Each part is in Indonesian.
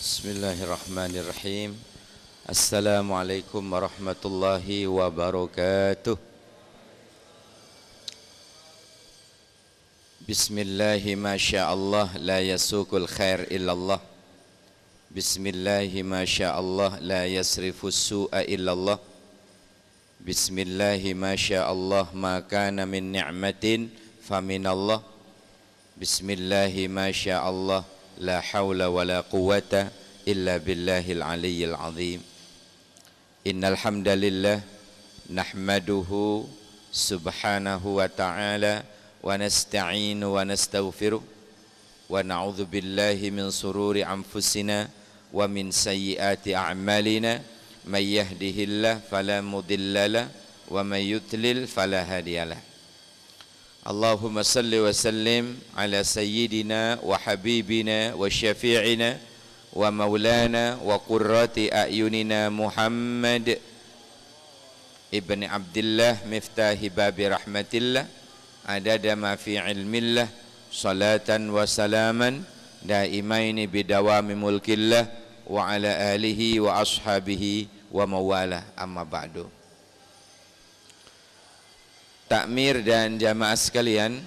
Bismillahirrahmanirrahim. Assalamualaikum warahmatullahi wabarakatuh. Bismillahi masyaallah la yasukul khair illallah. Bismillahi masyaallah la yasrifus su'a illallah. Bismillahi masyaallah ma kana min ni'matin faminallah. Bismillahi masyaallah la haula wa la quwwata illa billahil aliyyil azim. Innal hamdalillah nahmaduhu subhanahu wa ta'ala wa nasta'inu wa nastaghfiruh wa na'udzu billahi min sururi anfusina wa min sayyiati a'malina may yahdihillah fala mudhillalah wa may yudlil fala hadiyalah. Allahumma salli wa sallim ala sayyidina wa habibina wa syafi'ina wa maulana wa qurrati a'yunina Muhammad ibn Abdullah miftahi babi rahmatillah adada ma fi ilmillah salatan wa salaman daimaini bidawami mulkillah wa ala alihi wa ashabihi wa mawalah amma ba'du. Takmir dan jamaah sekalian,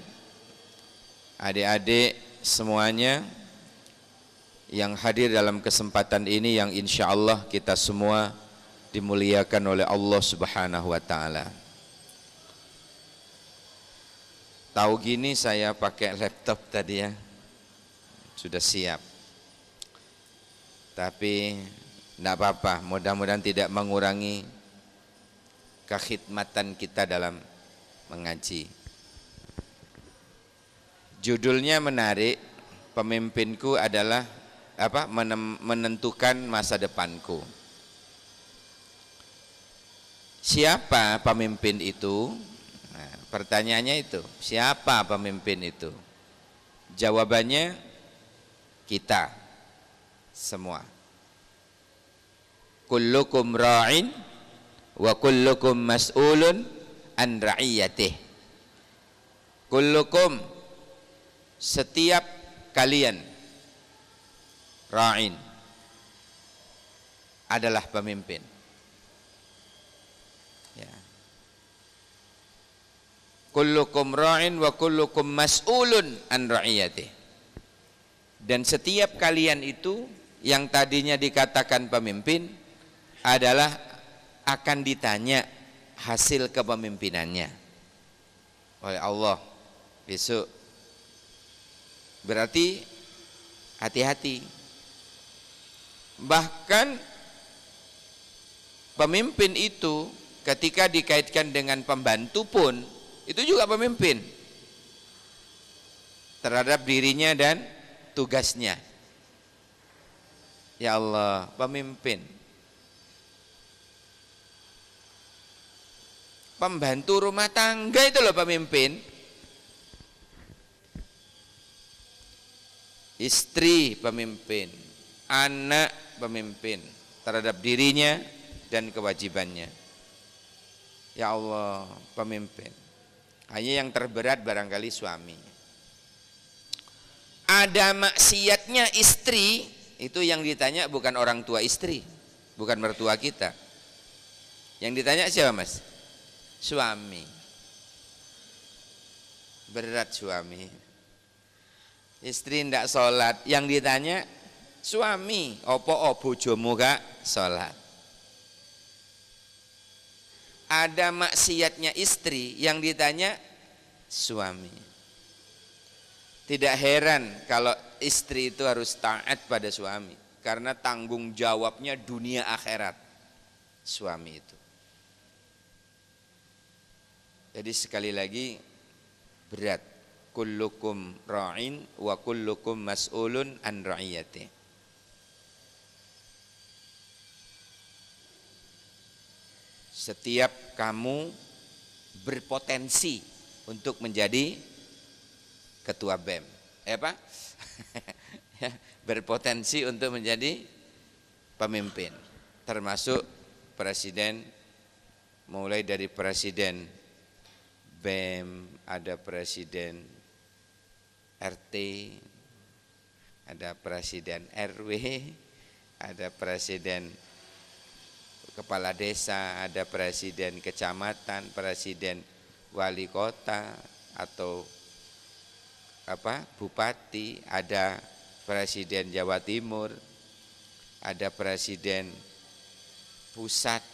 adik-adik semuanya yang hadir dalam kesempatan ini yang insya Allah kita semua dimuliakan oleh Allah Subhanahu wa ta'ala. Tahu gini saya pakai laptop tadi ya, sudah siap. Tapi tidak apa-apa, mudah-mudahan tidak mengurangi kekhidmatan kita dalam mengaji. Judulnya menarik, pemimpinku adalah menentukan masa depanku. Siapa pemimpin itu? Nah, pertanyaannya itu, siapa pemimpin itu? Jawabannya kita semua. Kullukum ra'in wa kullukum mas'ulun an ra'iyatih. Kullukum, setiap kalian, ra'in, adalah pemimpin ya. Kullukum ra'in wa kullukum mas'ulun an ra'iyatih. Dan setiap kalian itu yang tadinya dikatakan pemimpin adalah akan ditanya hasil kepemimpinannya oleh Allah besok. Berarti hati-hati. Bahkan pemimpin itu ketika dikaitkan dengan pembantu pun itu juga pemimpin terhadap dirinya dan tugasnya. Ya Allah, pemimpin. Pembantu rumah tangga itu loh pemimpin. Istri pemimpin, anak pemimpin terhadap dirinya dan kewajibannya. Ya Allah, pemimpin. Hanya yang terberat barangkali suami. Ada maksiatnya istri, itu yang ditanya bukan orang tua istri, bukan mertua kita. Yang ditanya siapa mas? Suami. Berat suami. Istri ndak sholat, yang ditanya suami. Opo bojomu gak sholat? Ada maksiatnya istri, yang ditanya suami. Tidak heran kalau istri itu harus taat pada suami, karena tanggung jawabnya dunia akhirat suami itu. Jadi sekali lagi berat. Kullukum ra'in wa kullukum mas'ulun an ra'iyati. Setiap kamu berpotensi untuk menjadi ketua BEM. Apa? Berpotensi untuk menjadi pemimpin. Termasuk presiden, mulai dari presiden BEM, ada presiden RT, ada presiden RW, ada presiden kepala desa, ada presiden kecamatan, presiden wali kota atau bupati, ada presiden Jawa Timur, ada presiden pusat.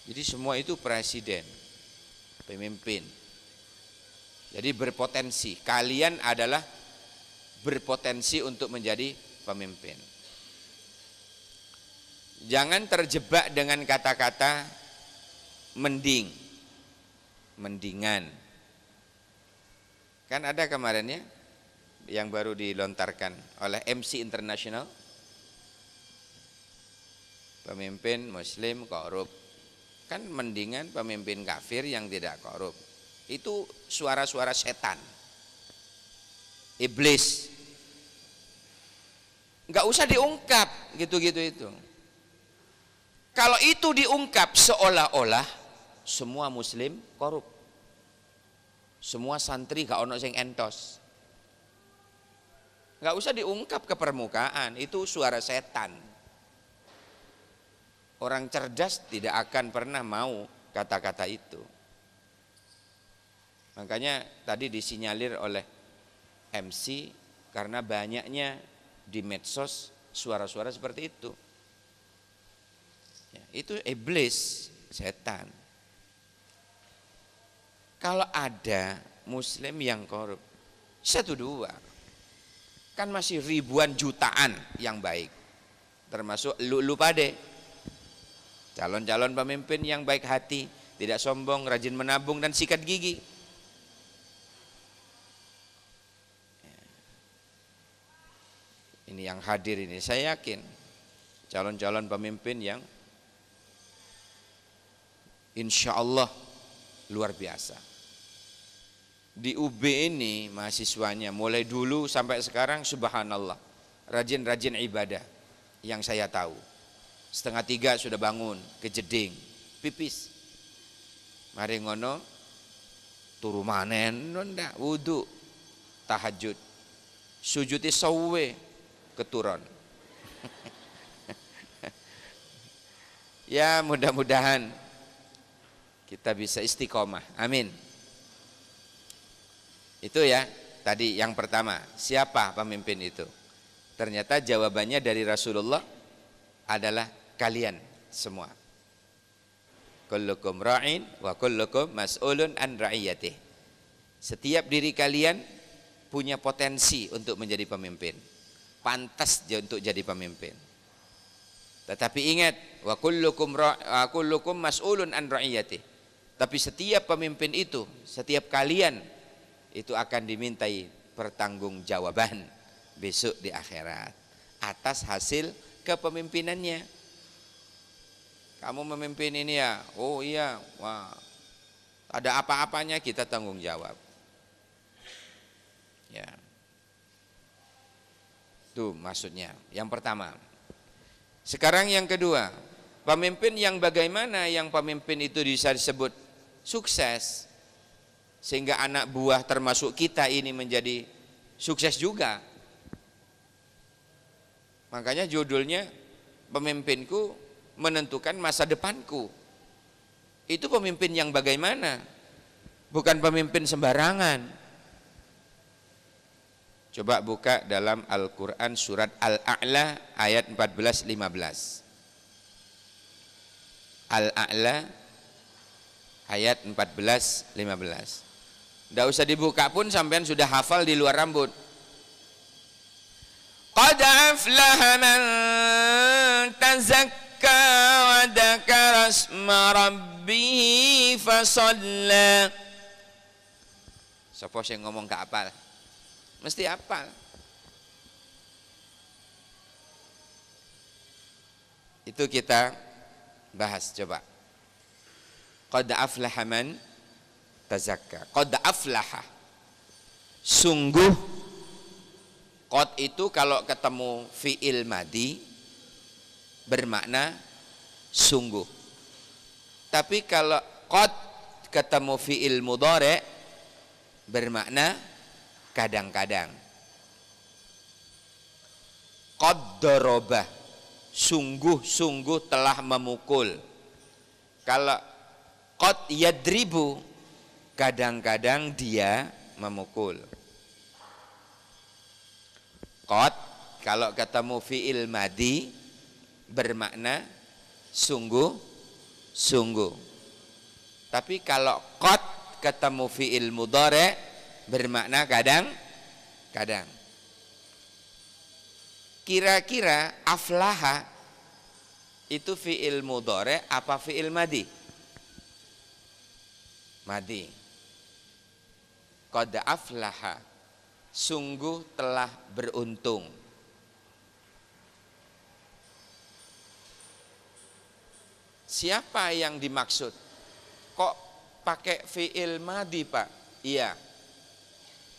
Jadi semua itu presiden, pemimpin. Jadi berpotensi, kalian adalah berpotensi untuk menjadi pemimpin. Jangan terjebak dengan kata-kata mending, mendingan. Kan ada kemarin ya, yang baru dilontarkan oleh MC International, pemimpin muslim korup. Kan mendingan pemimpin kafir yang tidak korup. Itu suara-suara setan, iblis. Nggak usah diungkap gitu-gitu itu. Kalau itu diungkap seolah-olah semua muslim korup, semua santri gak ono sing entos. Nggak usah diungkap ke permukaan, itu suara setan. Orang cerdas tidak akan pernah mau kata-kata itu. Makanya tadi disinyalir oleh MC karena banyaknya di medsos suara-suara seperti itu. Ya, itu iblis, setan. Kalau ada muslim yang korup, 1-2, kan masih ribuan jutaan yang baik, termasuk lu pade, calon-calon pemimpin yang baik hati, tidak sombong, rajin menabung dan sikat gigi. Ini yang hadir ini, saya yakin calon-calon pemimpin yang insya Allah luar biasa. Di UB ini mahasiswanya mulai dulu sampai sekarang subhanallah, rajin-rajin ibadah yang saya tahu. 2:30 sudah bangun ke jeding, pipis. Mari ngono turu manen ndak wudu, tahajud, sujudi sawe keturun. Ya mudah-mudahan kita bisa istiqomah, amin. Itu ya tadi yang pertama, siapa pemimpin itu? Ternyata jawabannya dari Rasulullah adalah kalian semua. Kullukum ra'in wa kullukum mas'ulun an ra'iyatih. Setiap diri kalian punya potensi untuk menjadi pemimpin, pantas untuk jadi pemimpin. Tetapi ingat, wa kullukum mas'ulun an ra'iyatih. Tapi setiap pemimpin itu, setiap kalian itu akan dimintai pertanggungjawaban besok di akhirat atas hasil kepemimpinannya. Kamu memimpin ini ya, oh iya, wah, ada apa-apanya kita tanggung jawab. Ya, itu maksudnya. Yang pertama. Sekarang yang kedua, pemimpin yang bagaimana yang pemimpin itu bisa disebut sukses, sehingga anak buah termasuk kita ini menjadi sukses juga. Makanya judulnya pemimpinku menentukan masa depanku. Itu pemimpin yang bagaimana, bukan pemimpin sembarangan. Coba buka dalam Al-Quran surat Al-A'la ayat 14-15. Al-A'la ayat 14-15. Tidak usah dibuka pun sampean sudah hafal di luar rambut. Qad aflaha man tazakka wa dzakara asma rabbih fasalla. Sapa sing ngomong gak hafal? Mesti hafal. Itu kita bahas coba. Qad aflaha man tazakka. Qad aflaha. Sungguh. Qad itu kalau ketemu fi'il madi bermakna sungguh. Tapi kalau qad ketemu fi'il mudhari bermakna kadang-kadang. Qad darabah. sungguh-sungguh telah memukul. Kalau qad yadribu, kadang-kadang dia memukul. Qad kalau ketemu fi'il madi bermakna sungguh-sungguh. Tapi kalau qad ketemu fi'il mudhari bermakna kadang-kadang. Kira-kira aflaha itu fi'il mudhari apa fi'il madi? Madi. Qad aflaha, sungguh telah beruntung. Siapa yang dimaksud? Kok pakai fi'il madi, Pak? Iya.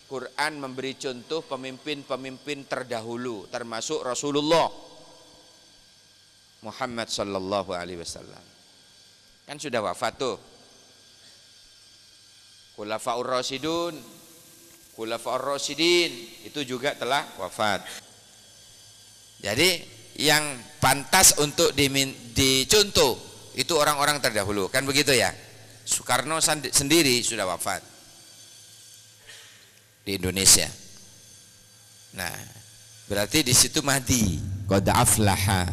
Quran memberi contoh pemimpin-pemimpin terdahulu, termasuk Rasulullah Muhammad sallallahu alaihi wasallam. Kan sudah wafat tuh. Khulafaur Rasyidun, Khulafaur Rasyidin itu juga telah wafat. Jadi yang pantas untuk dicontoh itu orang-orang terdahulu, kan begitu ya? Soekarno sendiri sudah wafat di Indonesia. Nah, berarti di situ madi, qad aflaha,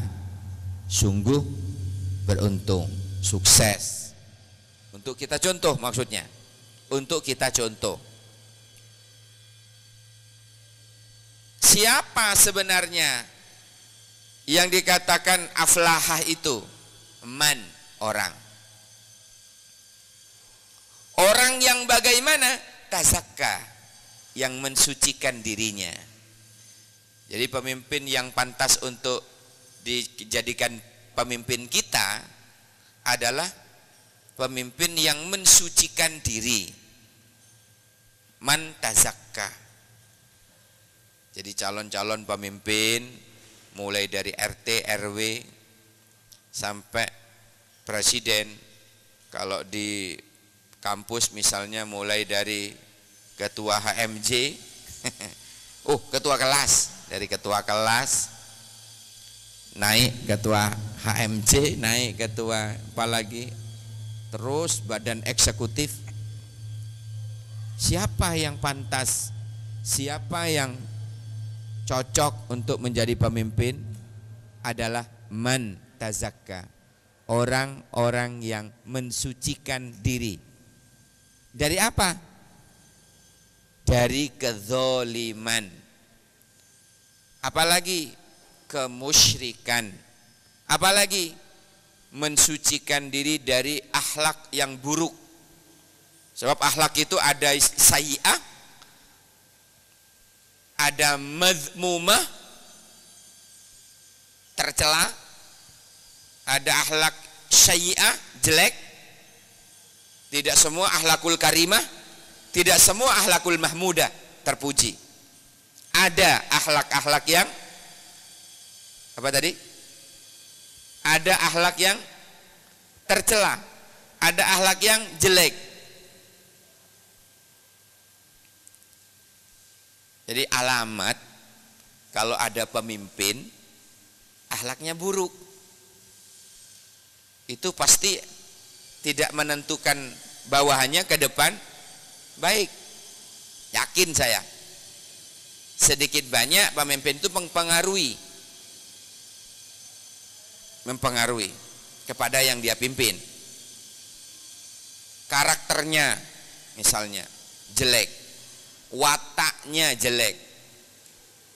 sungguh beruntung, sukses. Untuk kita contoh maksudnya, untuk kita contoh. Siapa sebenarnya yang dikatakan aflahah itu? Man, orang. Orang yang bagaimana? Tazakka, yang mensucikan dirinya. Jadi pemimpin yang pantas untuk dijadikan pemimpin kita adalah pemimpin yang mensucikan diri. Man tazakka. Jadi calon-calon pemimpin mulai dari RT, RW sampai presiden. Kalau di kampus misalnya mulai dari ketua HMJ, ketua kelas, dari ketua kelas naik ketua HMJ, naik ketua apalagi, terus badan eksekutif. Siapa yang pantas, siapa yang cocok untuk menjadi pemimpin adalah man tazakka, orang-orang yang mensucikan diri. Dari apa? Dari kezoliman, apalagi kemusyrikan, apalagi mensucikan diri dari akhlak yang buruk. Sebab akhlak itu ada sayyi'ah, ada madhmumah, tercela, ada akhlak sayyi'ah, jelek. Tidak semua akhlakul karimah, tidak semua akhlakul mahmudah, terpuji. Ada akhlak-akhlak yang apa tadi? Ada akhlak yang tercela, ada akhlak yang jelek. Jadi alamat kalau ada pemimpin akhlaknya buruk, itu pasti tidak menentukan bawahannya ke depan baik. Yakin saya. Sedikit banyak pemimpin itu mempengaruhi kepada yang dia pimpin. Karakternya misalnya jelek, wataknya jelek,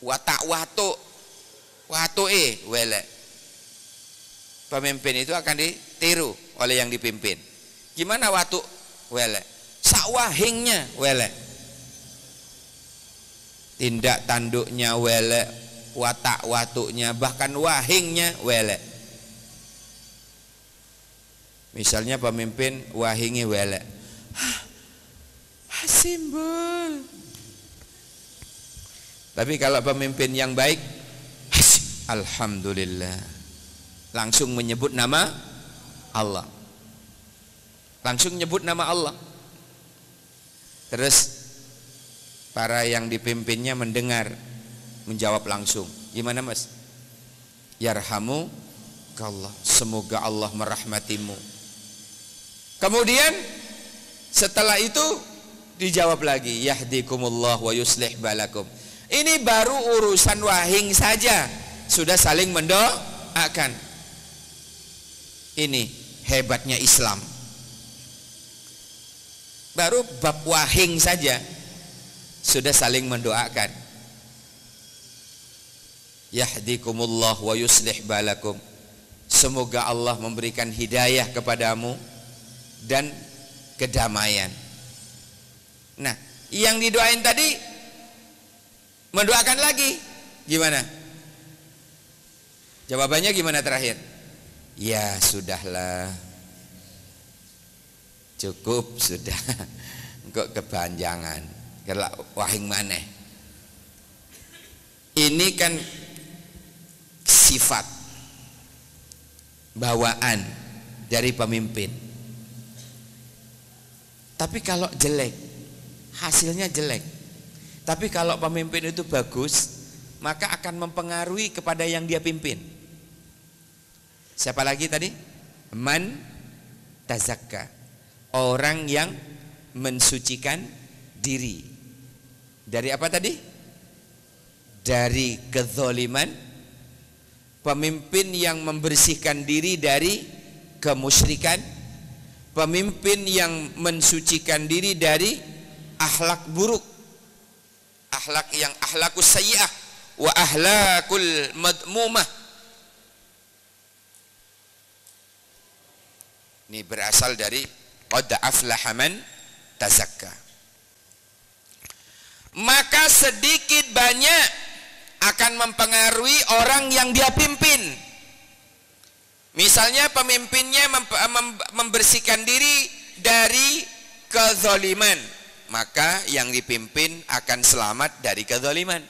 watak welek. Pemimpin itu akan ditiru oleh yang dipimpin. Gimana watuk welek? Sakwahingnya welek, tindak tanduknya welek, watak watuknya, bahkan wahingnya welek. Misalnya pemimpin wahingi welek, simbol. Tapi kalau pemimpin yang baik, alhamdulillah, langsung menyebut nama Allah, langsung menyebut nama Allah. Terus para yang dipimpinnya mendengar, menjawab langsung. Gimana mas? yarhamukallah, semoga Allah merahmatimu. Kemudian setelah itu dijawab lagi, yahdikumullah wa yuslih balakum. Ini baru urusan wahing saja sudah saling mendoakan. Ini hebatnya Islam. Baru bab wahing saja sudah saling mendoakan. Yahdikumullah wa yuslih balakum. Semoga Allah memberikan hidayah kepadamu dan kedamaian. Nah, yang didoain tadi mendoakan lagi. Gimana? Jawabannya gimana terakhir? Ya sudahlah, cukup sudah. Kok kepanjangan? Kelak wahing maneh. Ini kan sifat bawaan dari pemimpin. Tapi kalau jelek, hasilnya jelek. Tapi kalau pemimpin itu bagus, maka akan mempengaruhi kepada yang dia pimpin. Siapa lagi tadi? Man tazakka, orang yang mensucikan diri. Dari apa tadi? Dari kezaliman. Pemimpin yang membersihkan diri dari kemusyrikan. Pemimpin yang mensucikan diri dari akhlak buruk, akhlak yang akhlakus sayyi'ah wa akhlakul madmumah. Ini berasal dari qad aflaha man tazakka. Maka sedikit banyak akan mempengaruhi orang yang dia pimpin. Misalnya pemimpinnya membersihkan diri dari kezaliman, maka yang dipimpin akan selamat dari kezaliman.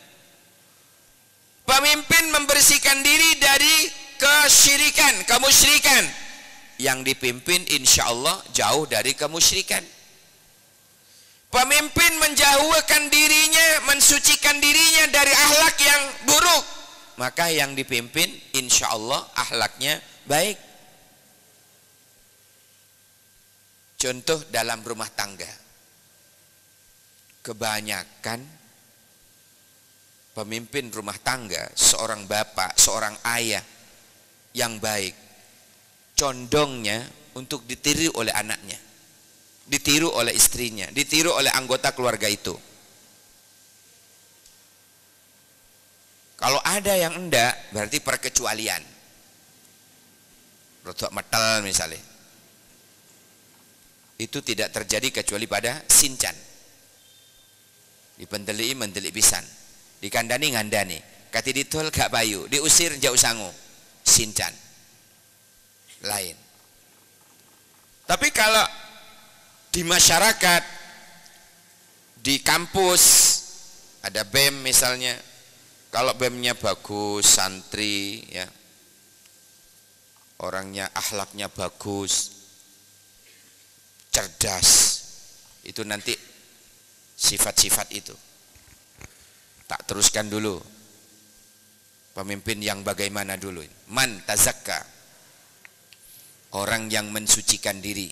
Pemimpin membersihkan diri dari kesyirikan, kemusyrikan, yang dipimpin insya Allah jauh dari kemusyrikan. Pemimpin menjauhkan dirinya, mensucikan dirinya dari akhlak yang buruk, maka yang dipimpin insya Allah akhlaknya baik. Contoh dalam rumah tangga, kebanyakan pemimpin rumah tangga, seorang bapak, seorang ayah yang baik, condongnya untuk ditiru oleh anaknya, ditiru oleh istrinya, ditiru oleh anggota keluarga itu. Kalau ada yang enggak, berarti perkecualian. Rotok metal misalnya, itu tidak terjadi kecuali pada sincan. Dipendeli mendeli pisan, dikandani ngandani, kati ditol gak payu, diusir jauh sangu, sincan lain. Tapi kalau di masyarakat, di kampus ada BEM misalnya, kalau BEM-nya bagus, santri ya, orangnya akhlaknya bagus, cerdas, itu nanti sifat-sifat itu tak teruskan dulu. Pemimpin yang bagaimana dulu? Man tazakka, orang yang mensucikan diri.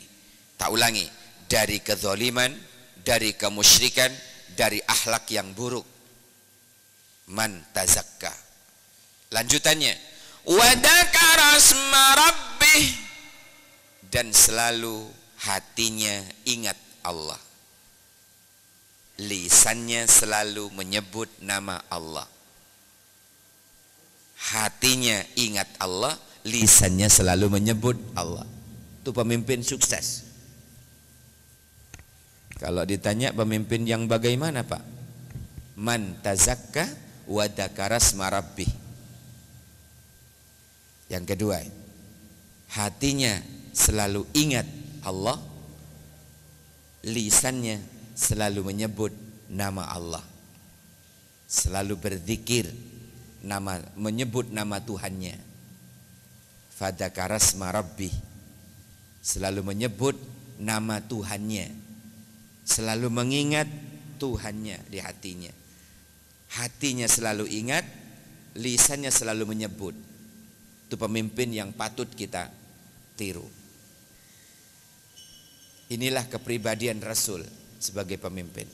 Tak ulangi, dari kezaliman, dari kemusyrikan, dari akhlak yang buruk. Man tazakka. Lanjutannya, wa dzakara asma rabbih, dan selalu hatinya ingat Allah, lisannya selalu menyebut nama Allah. Hatinya ingat Allah, lisannya selalu menyebut Allah. Itu pemimpin sukses. Kalau ditanya pemimpin yang bagaimana Pak? Man tazakka wa dzakara asma rabbih. Yang kedua, hatinya selalu ingat Allah, lisannya selalu menyebut nama Allah, selalu berzikir, menyebut nama Tuhannya. Fadzakara asma rabbih, selalu menyebut nama Tuhannya, selalu mengingat Tuhannya di hatinya. Hatinya selalu ingat, lisannya selalu menyebut. Itu pemimpin yang patut kita tiru. Inilah kepribadian Rasul sebagai pemimpin.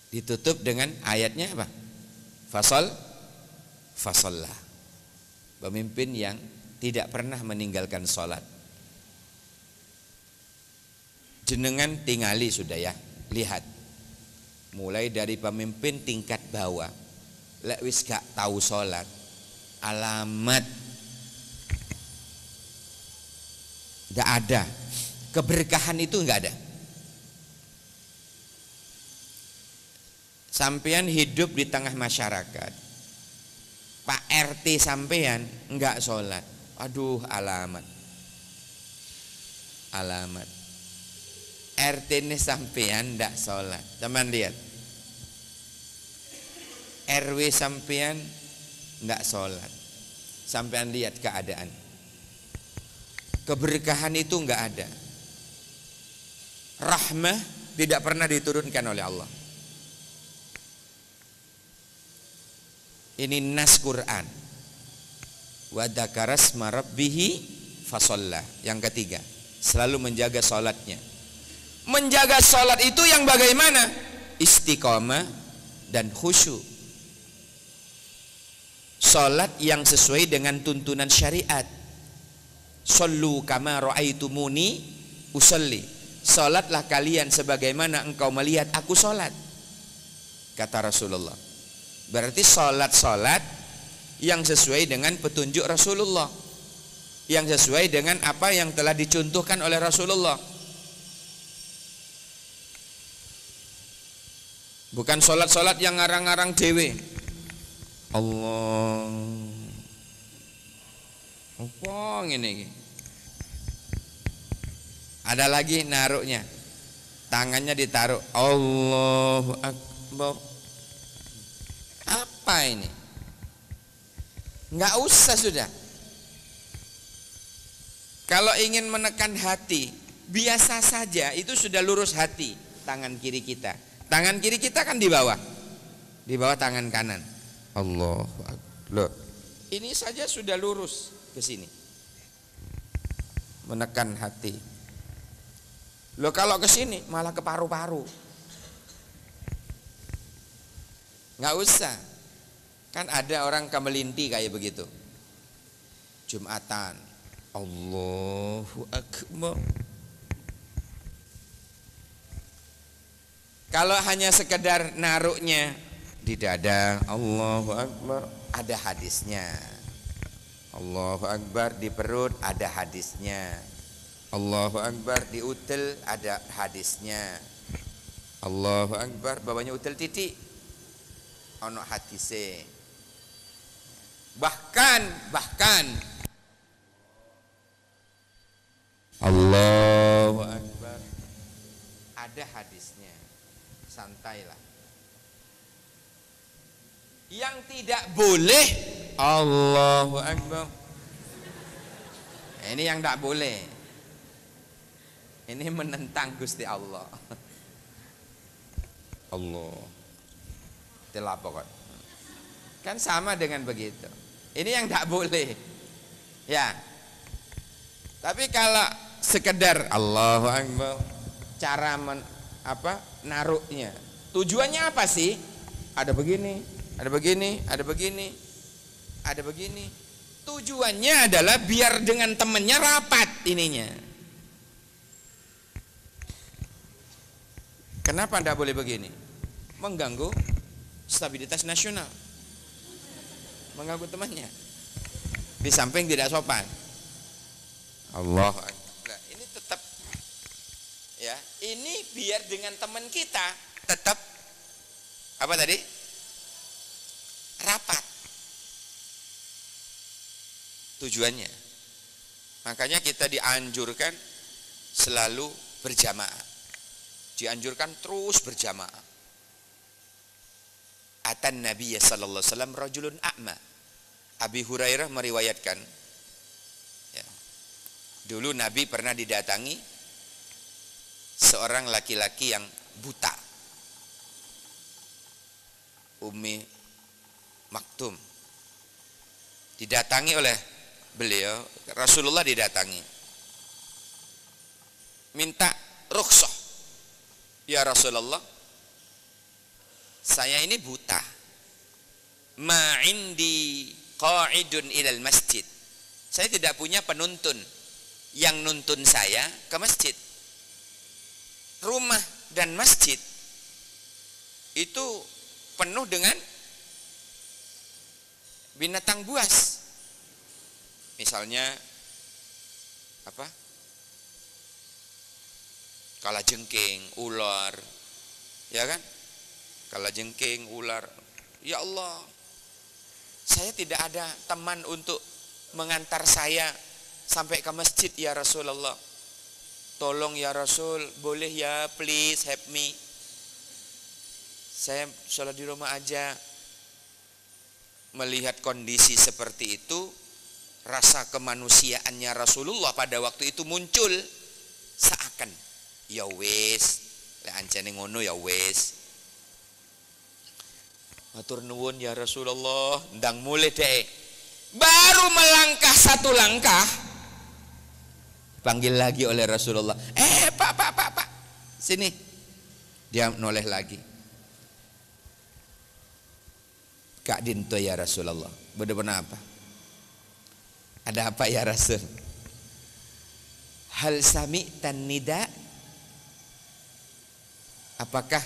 Ditutup dengan ayatnya apa? Fasallah. Pemimpin yang tidak pernah meninggalkan sholat. Jenengan tingali sudah ya, lihat. Mulai dari pemimpin tingkat bawah, lek wis gak tahu sholat, alamat gak ada, keberkahan itu gak ada. Sampean hidup di tengah masyarakat, Pak RT sampean enggak sholat, aduh alamat. RT ini sampean enggak sholat, teman lihat. RW sampean enggak sholat, sampean lihat keadaan. Keberkahan itu enggak ada. Rahmah tidak pernah diturunkan oleh Allah. Ini nas Quran. Wa dzakara asma rabbih fasalla. Yang ketiga, selalu menjaga salatnya. Menjaga salat itu yang bagaimana? Istiqamah dan khusyuk. Salat yang sesuai dengan tuntunan syariat. Shallu kama ra'aitumuni usalli. Salatlah kalian sebagaimana engkau melihat aku salat, kata Rasulullah. Berarti salat yang sesuai dengan petunjuk Rasulullah, yang sesuai dengan apa yang telah dicontohkan oleh Rasulullah. Bukan salat yang ngarang-ngarang dewe. Allah. Apa ngene? Ada lagi naruhnya, tangannya ditaruh, Allahu Akbar. Apa ini? Nggak usah sudah. Kalau ingin menekan hati, biasa saja, itu sudah lurus hati. Tangan kiri kita, tangan kiri kita kan di bawah tangan kanan. Allahu Akbar. Ini saja sudah lurus ke sini, menekan hati. Loh kalau ke sini malah ke paru-paru. Nggak usah. Kan ada orang kamelinti kayak begitu. Jumatan, Allahu Akbar. Kalau hanya sekedar naruhnya di dada, Allahu Akbar, ada hadisnya. Allahu Akbar di perut, ada hadisnya. Allahu Akbar di utel, ada hadisnya. Allahu Akbar bawahnya utel titik, ono hadise. Bahkan Allahu Akbar ada hadisnya. Santailah. Yang tidak boleh Allahu Akbar. Ini yang tidak boleh. Ini menentang Gusti Allah. Allah. Itulah pokok. Kan sama dengan begitu. Ini yang tidak boleh. Ya. Tapi kalau sekedar Allahu Akbar, cara naruhnya, tujuannya apa sih? Ada begini, ada begini, ada begini, ada begini. Tujuannya adalah biar dengan temannya rapat ininya. Kenapa tidak boleh begini? Mengganggu stabilitas nasional, mengganggu temannya. Di samping tidak sopan. Allah. Nah, ini tetap ya, ini biar dengan teman kita tetap apa tadi? Rapat. Tujuannya. Makanya kita dianjurkan selalu berjamaah. Dianjurkan terus berjamaah. Atan Nabi sallallahu alaihi wasallam rajulun a'ma. Abi Hurairah meriwayatkan, ya, dulu Nabi pernah didatangi seorang laki-laki yang buta, Ummi Maktum. didatangi oleh beliau, Rasulullah didatangi, minta rukhsah, ya Rasulullah, saya ini buta, ma indi qa'idun ilal masjid, saya tidak punya penuntun yang nuntun saya ke masjid. Rumah dan masjid itu penuh dengan binatang buas. Misalnya apa? Kalajengking, ular, ya kan? Kalajengking, ular. Ya Allah, saya tidak ada teman untuk mengantar saya sampai ke masjid ya Rasulullah. Tolong ya Rasul, boleh ya, please help me. Saya sholat di rumah aja. Melihat kondisi seperti itu, rasa kemanusiaannya Rasulullah pada waktu itu muncul. Seakan, ya wes, ancane ngono ya wes. Matur nuwun ya Rasulullah, ndang mulai deh. Baru melangkah satu langkah, panggil lagi oleh Rasulullah. Pak, sini. Dia noleh lagi. Kak Dinto ya Rasulullah. Benar-benar apa? Ada apa ya Rasul? Hal sami'tan nida? Apakah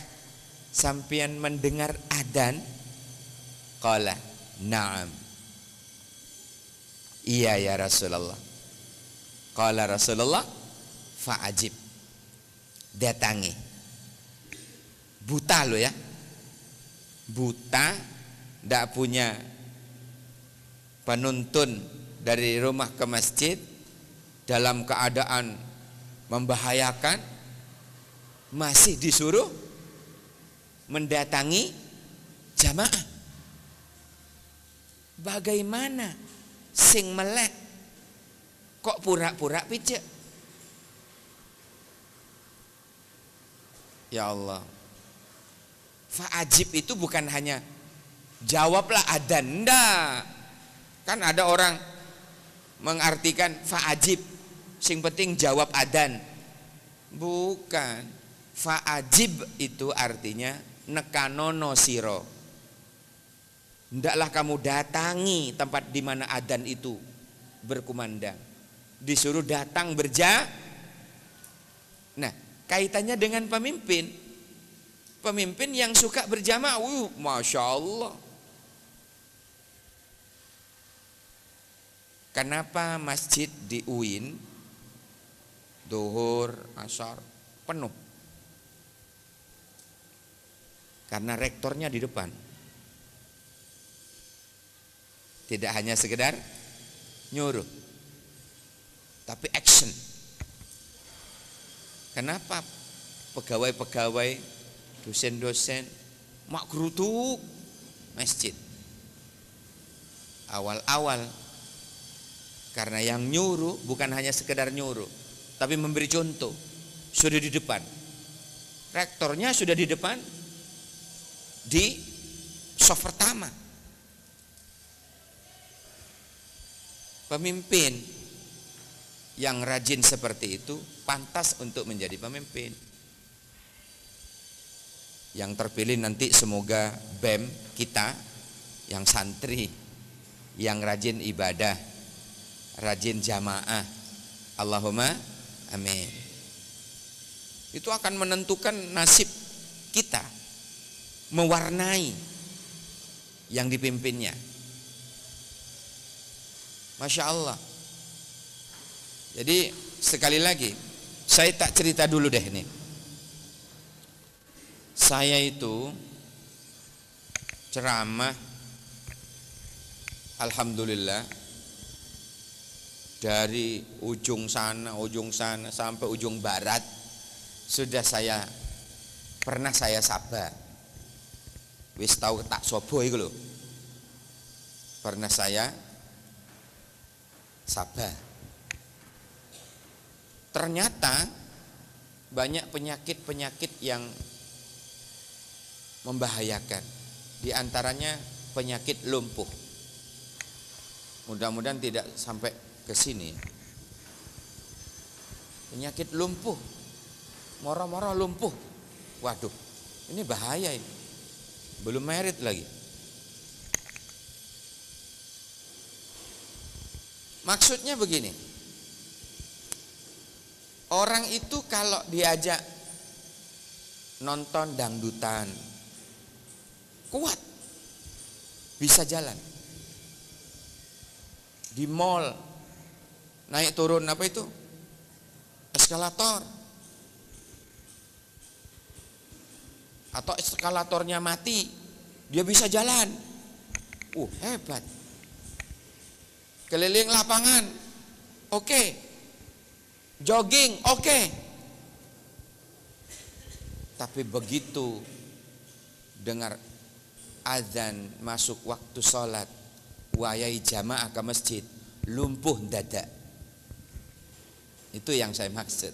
sampean mendengar adzan? Qala, na'am. Iya ya Rasulullah. Qala Rasulullah, fa'ajib. Datangi. Buta lo ya. Buta, tidak punya penuntun dari rumah ke masjid, dalam keadaan membahayakan, masih disuruh mendatangi jamaah. Bagaimana sing melek kok pura-pura picek? Ya Allah. Fa'ajib itu bukan hanya jawablah adzan, enggak. Kan ada orang mengartikan fa'ajib, sing penting jawab adzan. Bukan. Fa'ajib itu artinya nekanono siro. Hendaklah kamu datangi tempat di mana adzan itu berkumandang. Disuruh datang Nah, kaitannya dengan pemimpin. Pemimpin yang suka berjamaah, Masya Allah. Kenapa masjid di UIN Zuhur, Asar penuh? Karena rektornya di depan. Tidak hanya sekedar nyuruh, tapi action. Kenapa pegawai-pegawai, dosen-dosen mak gerutuk masjid? Awal-awal karena yang nyuruh bukan hanya sekedar nyuruh, tapi memberi contoh. Sudah di depan, rektornya sudah di depan, di soft pertama. Pemimpin yang rajin seperti itu pantas untuk menjadi pemimpin. Yang terpilih nanti semoga BEM kita yang santri, yang rajin ibadah, rajin jamaah. Allahumma amin. Itu akan menentukan nasib kita, mewarnai yang dipimpinnya. Masya Allah. Jadi sekali lagi, saya tak cerita dulu deh nih. Saya itu ceramah, alhamdulillah, dari ujung sana sampai ujung barat sudah pernah saya sabar. Wis tahu tak sobo iku lho. Pernah saya sabar. Ternyata banyak penyakit-penyakit yang membahayakan. Di antaranya penyakit lumpuh. Mudah-mudahan tidak sampai ke sini. Penyakit lumpuh, moro-moro lumpuh. Waduh, ini bahaya ini. Belum merit lagi. Maksudnya begini. Orang itu kalau diajak nonton dangdutan, kuat, bisa jalan. Di mall naik turun apa itu? Eskalator. Atau eskalatornya mati, dia bisa jalan. Hebat. Keliling lapangan, oke. Jogging, oke. Tapi begitu dengar azan masuk waktu sholat, wayai jamaah ke masjid, lumpuh dadak. Itu yang saya maksud.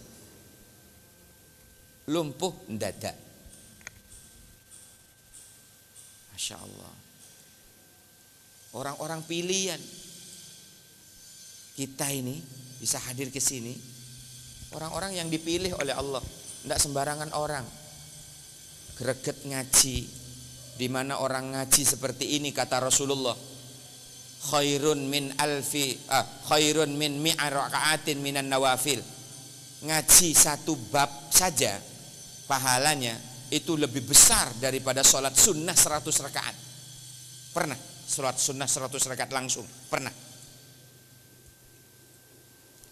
Lumpuh dadak. Masya Allah. Orang-orang pilihan kita ini bisa hadir ke sini. Orang-orang yang dipilih oleh Allah, tidak sembarangan orang. Greget ngaji, di mana orang ngaji seperti ini kata Rasulullah, khairun min mi'a raka'atin minan nawafil. Ngaji satu bab saja pahalanya itu lebih besar daripada sholat sunnah 100 rakaat. Pernah sholat sunnah 100 rakaat langsung? Pernah.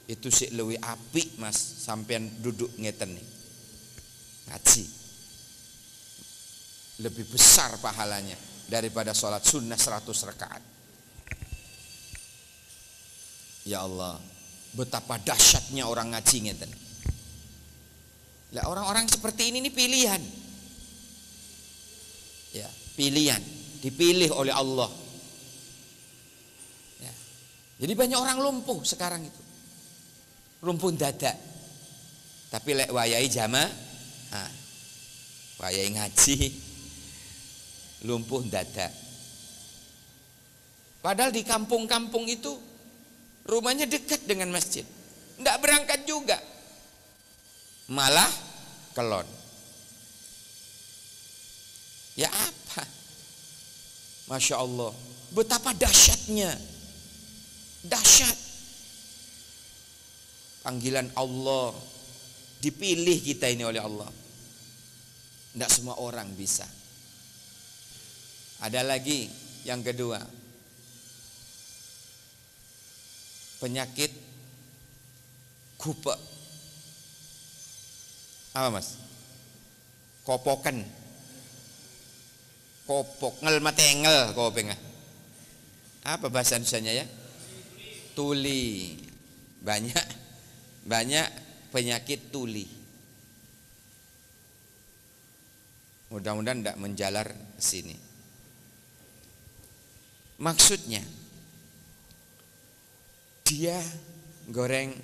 Itu sih lebih apik mas, sampean duduk ngeten nih ngaji, lebih besar pahalanya daripada sholat sunnah 100 rakaat. Ya Allah, betapa dahsyatnya orang ngaji ngeten. Lah orang-orang seperti ini pilihan. Ya, pilihan, dipilih oleh Allah. Ya. Jadi banyak orang lumpuh sekarang itu. Lumpuh dadak. Tapi lek wayai jamaah, wayai ngaji, lumpuh dadak. Padahal di kampung-kampung itu rumahnya dekat dengan masjid, tidak berangkat juga, malah kelon. Ya apa? Masya Allah, betapa dahsyatnya, dahsyat. Panggilan Allah, dipilih kita ini oleh Allah. Tidak semua orang bisa. Ada lagi yang kedua, penyakit kupe. Apa mas? Kopokan. Kopok, ngel matengel kopengah. Apa bahasa Indonesianya ya? Tuli. Banyak penyakit tuli. Mudah-mudahan tidak menjalar ke sini. Maksudnya dia goreng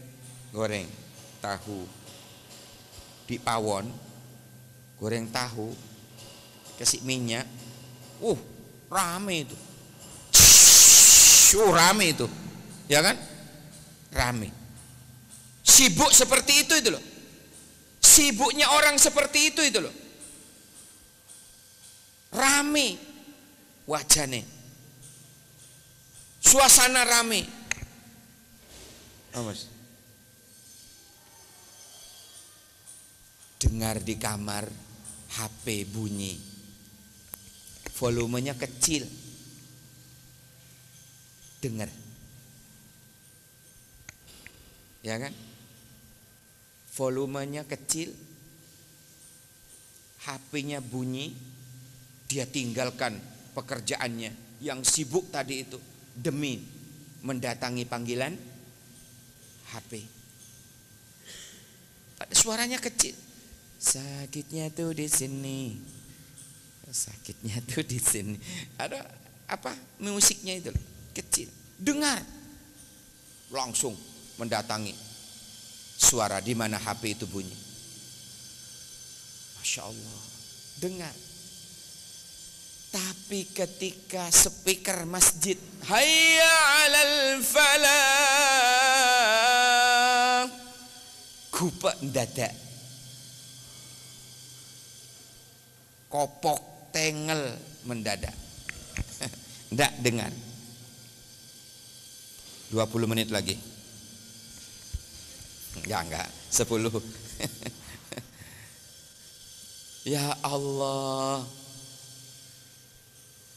tahu di pawon, goreng tahu, kasih minyak, rame itu, rame itu, ya kan? Rame. Sibuk seperti itu loh. Sibuknya orang seperti itu loh. Rame wajahnya, suasana rame. Mas, dengar di kamar HP bunyi, volumenya kecil, dengar, ya kan? Volumenya kecil, HP-nya bunyi, dia tinggalkan pekerjaannya yang sibuk tadi itu demi mendatangi panggilan HP. Suaranya kecil. Sakitnya tuh di sini. Sakitnya tuh di sini. Ada apa? Musiknya itu kecil. Dengar. Langsung mendatangi suara di mana HP itu bunyi. Masya Allah. Dengar. Tapi Tapi ketika speaker masjid, hayya 'alal falah, gupek ndadak. Kopok tengel mendadak. Ndak dengar. 20 menit lagi. Ya enggak, 10. Ya Allah.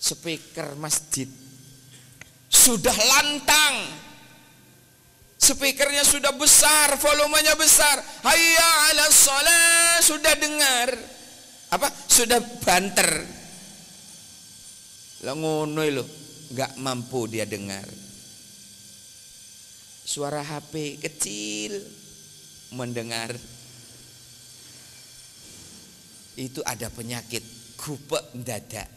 Speaker masjid sudah lantang, speakernya sudah besar, volumenya besar, hayya 'alas shalah sudah dengar, apa sudah banter, lah ngono lho, nggak mampu dia dengar. Suara HP kecil mendengar. Itu ada penyakit gupek mendadak.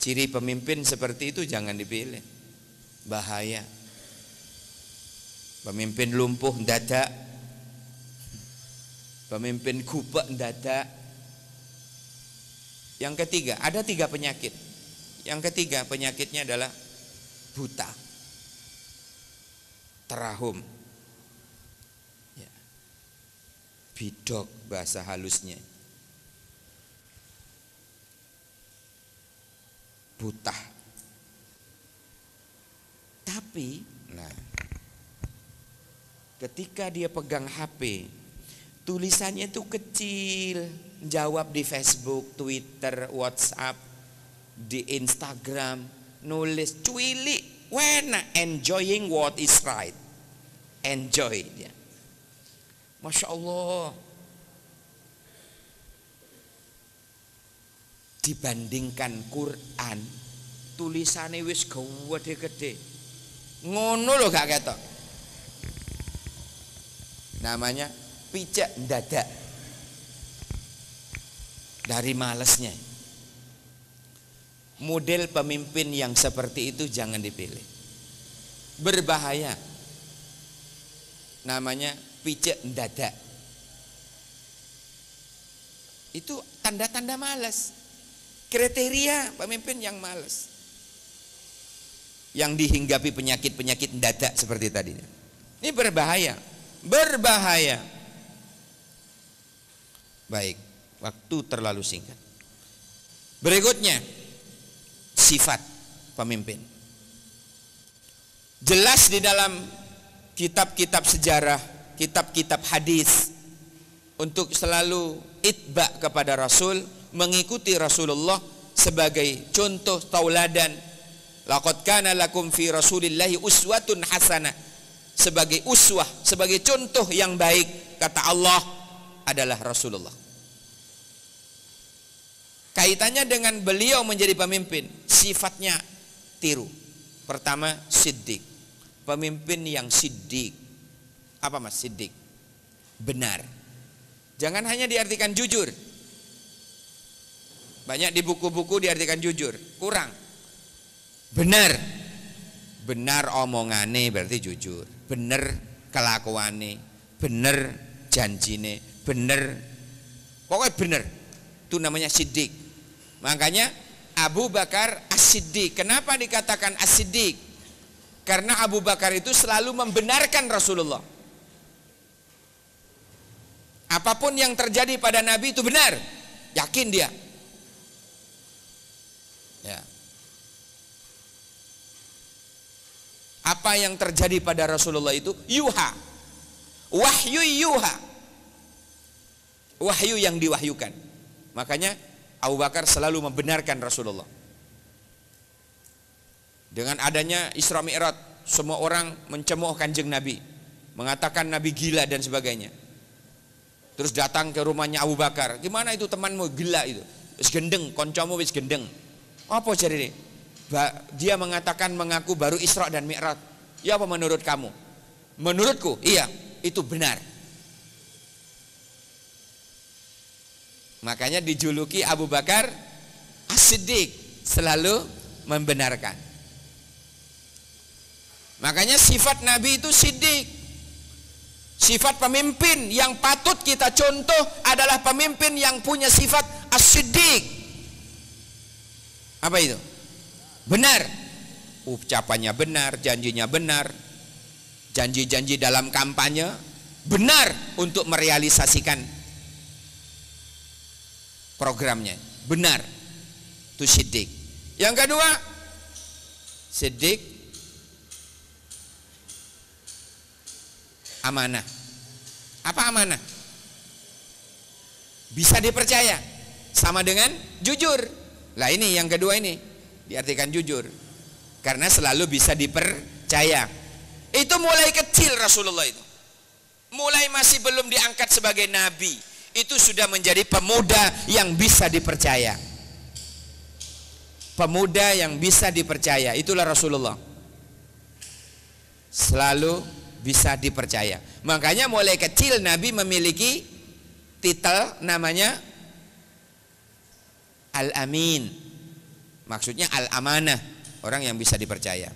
Ciri pemimpin seperti itu jangan dipilih, bahaya. Pemimpin lumpuh mendadak, pemimpin gupek mendadak. Yang ketiga, ada 3 penyakit. Yang ketiga penyakitnya adalah buta, terahum, ya. Bidok bahasa halusnya. Buta. Tapi, nah, ketika dia pegang HP, tulisannya itu kecil, jawab di Facebook, Twitter, WhatsApp, di Instagram, nulis cuilik, wena enjoying what is right, enjoy dia. Masya Allah. Dibandingkan Quran, tulisannya wis gede-gede, ngono loh gak ketok. Namanya pijak dadak, dari malesnya. Model pemimpin yang seperti itu jangan dipilih, berbahaya. Namanya pijak dadak. Itu tanda-tanda malas. Kriteria pemimpin yang malas, yang dihinggapi penyakit-penyakit mendadak seperti tadi. Ini berbahaya, berbahaya. Baik, waktu terlalu singkat. Berikutnya, sifat pemimpin. Jelas di dalam kitab-kitab sejarah, kitab-kitab hadis, untuk selalu itba kepada Rasul, mengikuti Rasulullah sebagai contoh tauladan. Laqad kana lakum fi Rasulillahi uswatun hasanah. Sebagai uswah, sebagai contoh yang baik, kata Allah, adalah Rasulullah. Kaitannya dengan beliau menjadi pemimpin, sifatnya tiru. Pertama, siddiq. Pemimpin yang siddiq. Apa mas siddiq? Benar. Jangan hanya diartikan jujur. Banyak di buku-buku diartikan jujur, kurang. Benar. Benar omongane berarti jujur. Benar kelakuane, benar janjine, benar. Pokoknya benar. Itu namanya siddiq. Makanya Abu Bakar as-Siddiq. Kenapa dikatakan as-Siddiq? Karena Abu Bakar itu selalu membenarkan Rasulullah. Apapun yang terjadi pada Nabi itu benar. Yakin dia. Ya. Apa yang terjadi pada Rasulullah itu yuha, wahyu yuha, wahyu yang diwahyukan. Makanya Abu Bakar selalu membenarkan Rasulullah. Dengan adanya Isra Mi'raj, semua orang mencemooh Kanjeng Nabi, mengatakan Nabi gila dan sebagainya. Terus datang ke rumahnya Abu Bakar, gimana itu temanmu gila itu? Wis gendeng, koncomu wis gendeng. Apa jadi ini? Dia mengatakan mengaku baru Isra dan Mi'raj. Ya apa menurut kamu? Menurutku, iya, itu benar. Makanya dijuluki Abu Bakar as-Siddiq, selalu membenarkan. Makanya sifat Nabi itu siddiq. Sifat pemimpin yang patut kita contoh adalah pemimpin yang punya sifat as-Siddiq. Apa itu? Benar. Ucapannya benar, janjinya benar. Janji-janji dalam kampanye benar untuk merealisasikan programnya. Benar. Itu siddiq. Yang kedua, siddiq amanah. Apa amanah? Bisa dipercaya. Sama dengan jujur. Lah ini yang kedua ini diartikan jujur. Karena selalu bisa dipercaya. Itu mulai kecil Rasulullah itu. Mulai masih belum diangkat sebagai nabi, itu sudah menjadi pemuda yang bisa dipercaya. Pemuda yang bisa dipercaya, itulah Rasulullah. Selalu bisa dipercaya. Makanya mulai kecil Nabi memiliki titel namanya Al-Amin. Maksudnya Al-Amanah, orang yang bisa dipercaya.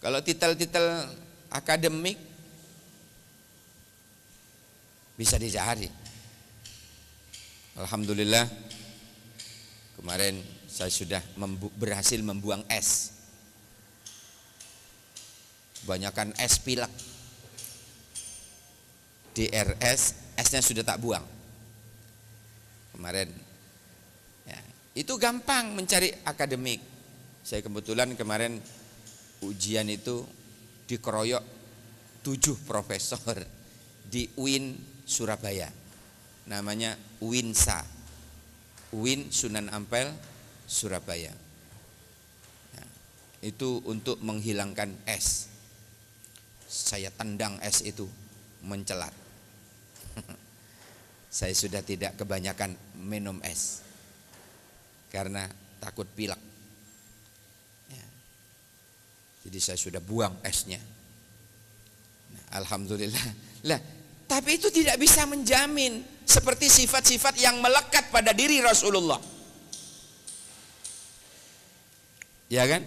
Kalau titel-titel akademik bisa dicari. Alhamdulillah kemarin saya sudah berhasil membuang S. Kebanyakan S pilek. DRS, S-nya sudah tak buang. Kemarin ya, itu gampang mencari akademik. Saya kebetulan kemarin ujian itu dikeroyok 7 profesor di UIN Surabaya. Namanya UINSA, UIN Sunan Ampel Surabaya. Nah, itu untuk menghilangkan es. Saya tendang es itu mencelat. Saya sudah tidak kebanyakan minum es karena takut pilek. Ya. Jadi saya sudah buang esnya. Nah, alhamdulillah. Lah, tapi itu tidak bisa menjamin seperti sifat-sifat yang melekat pada diri Rasulullah. Ya kan?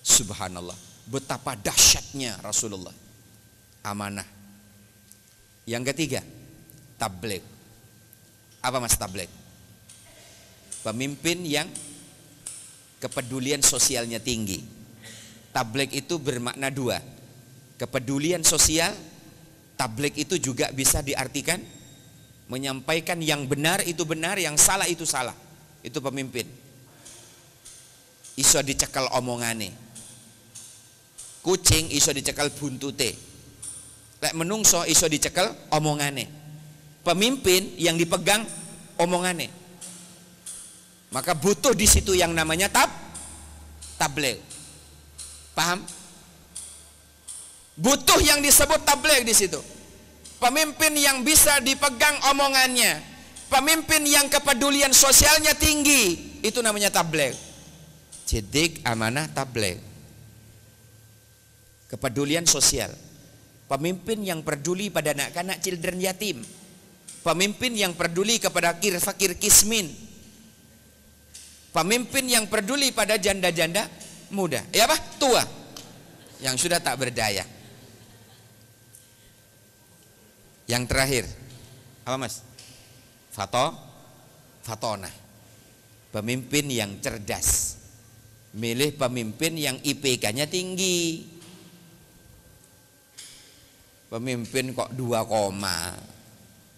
Subhanallah, betapa dahsyatnya Rasulullah. Amanah. Yang ketiga, tabligh. Apa mas tabligh? Pemimpin yang kepedulian sosialnya tinggi. Tabligh itu bermakna dua. Kepedulian sosial, tabligh itu juga bisa diartikan menyampaikan yang benar itu benar, yang salah itu salah. Itu pemimpin. Iso dicekal omongane. Kucing iso dicekal buntute. Lek menungso iso dicekal omongane. Pemimpin yang dipegang omongane. Maka butuh di situ yang namanya tabligh. Paham? Butuh yang disebut tabligh di situ. Pemimpin yang bisa dipegang omongannya, pemimpin yang kepedulian sosialnya tinggi, itu namanya tabligh. Siddiq, amanah, tabligh. Kepedulian sosial. Pemimpin yang peduli pada anak-anak, children yatim. Pemimpin yang peduli kepada fakir kismin. Pemimpin yang peduli pada janda-janda muda. Ya apa? Tua. Yang sudah tak berdaya. Yang terakhir, apa mas? Fatonah. Pemimpin yang cerdas. Milih pemimpin yang IPK-nya tinggi. Pemimpin kok 2,